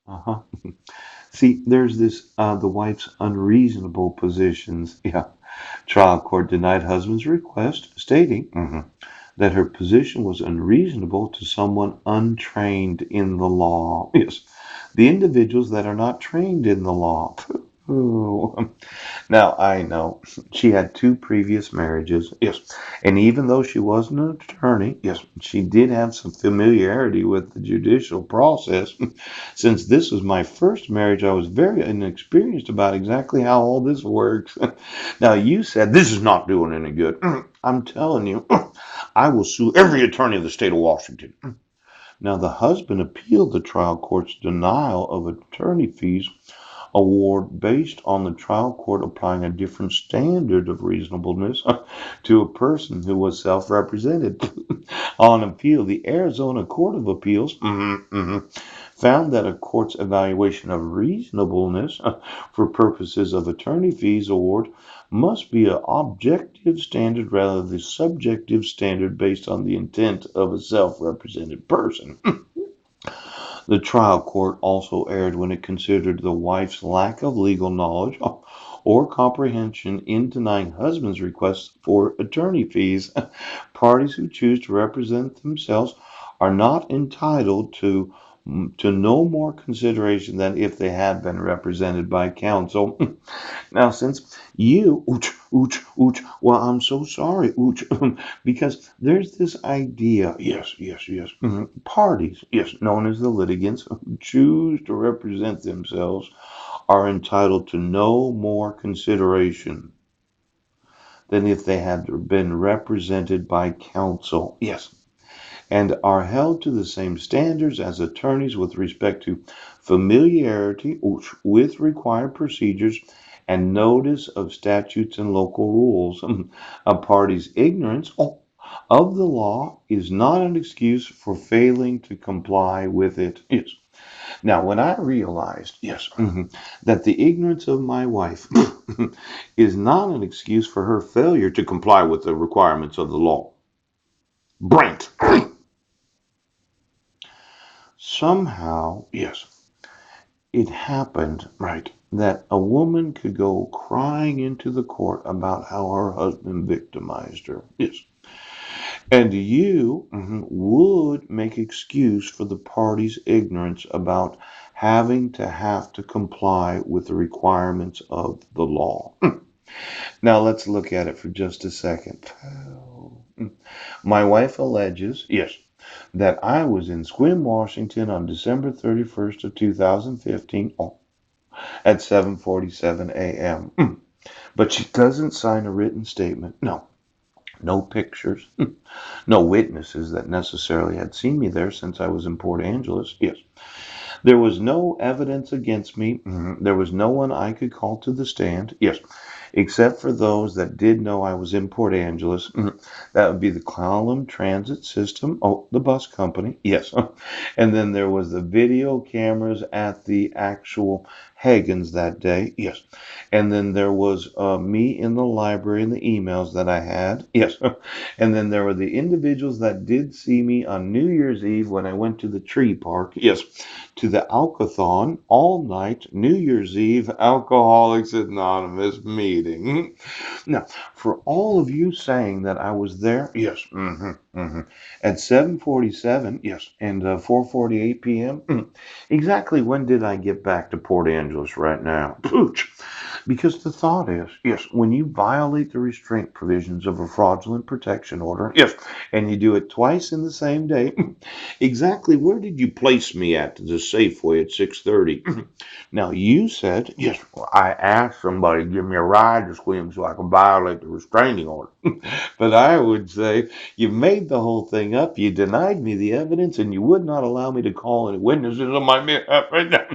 Uh-huh. See, there's this, the wife's unreasonable positions. Yeah. Trial court denied husband's request, stating that her position was unreasonable to someone untrained in the law. Yes. The individuals that are not trained in the law. Ooh. Now, I know she had two previous marriages, yes, and even though she wasn't an attorney, yes, she did have some familiarity with the judicial process. Since this was my first marriage, I was very inexperienced about exactly how all this works. Now, you said this is not doing any good. I'm telling you, I will sue every attorney in the state of Washington. Now, the husband appealed the trial court's denial of attorney fees award based on the trial court applying a different standard of reasonableness to a person who was self-represented. On appeal, the Arizona Court of Appeals found that a court's evaluation of reasonableness for purposes of attorney fees award must be an objective standard rather than the subjective standard based on the intent of a self-represented person. The trial court also erred when it considered the wife's lack of legal knowledge or comprehension in denying husband's request for attorney fees. Parties who choose to represent themselves are not entitled to no more consideration than if they had been represented by counsel. Now, since you, well, I'm so sorry, because there's this idea, yes, parties, yes, known as the litigants, who choose to represent themselves are entitled to no more consideration than if they had been represented by counsel. Yes, and are held to the same standards as attorneys with respect to familiarity with required procedures and notice of statutes and local rules. A party's ignorance of the law is not an excuse for failing to comply with it. Yes. Now, when I realized, yes, that the ignorance of my wife is not an excuse for her failure to comply with the requirements of the law, Brent, somehow, yes, it happened, right, that a woman could go crying into the court about how her husband victimized her. Yes. And you would make excuse for the party's ignorance about have to comply with the requirements of the law. Now let's look at it for just a second. My wife alleges, yes, that I was in Sequim, Washington on December 31st of 2015 at 7:47 a.m. But she doesn't sign a written statement. No, no pictures, no witnesses that necessarily had seen me there since I was in Port Angeles. Yes. There was no evidence against me. There was no one I could call to the stand. Yes. Except for those that did know I was in Port Angeles. That would be the Column Transit System, the bus company, yes. And then there was the video cameras at the actual Hagen's that day, yes. And then there was me in the library and the emails that I had, yes. And then there were the individuals that did see me on New Year's Eve when I went to the tree park, yes, to the Alcathon all night New Year's Eve Alcoholics Anonymous meeting. Now, for all of you saying that I was there, yes, at 7:47, yes, and 4:48 p.m. Exactly when did I get back to Port Angeles right now? Pooch. Because the thought is, yes, when you violate the restraint provisions of a fraudulent protection order, yes, and you do it twice in the same day, exactly where did you place me at the Safeway at 6:30? Now you said, yes, well, I asked somebody to give me a ride to Sequim so I could violate the restraining order. But I would say you made the whole thing up. You denied me the evidence, and you would not allow me to call any witnesses on my behalf right now.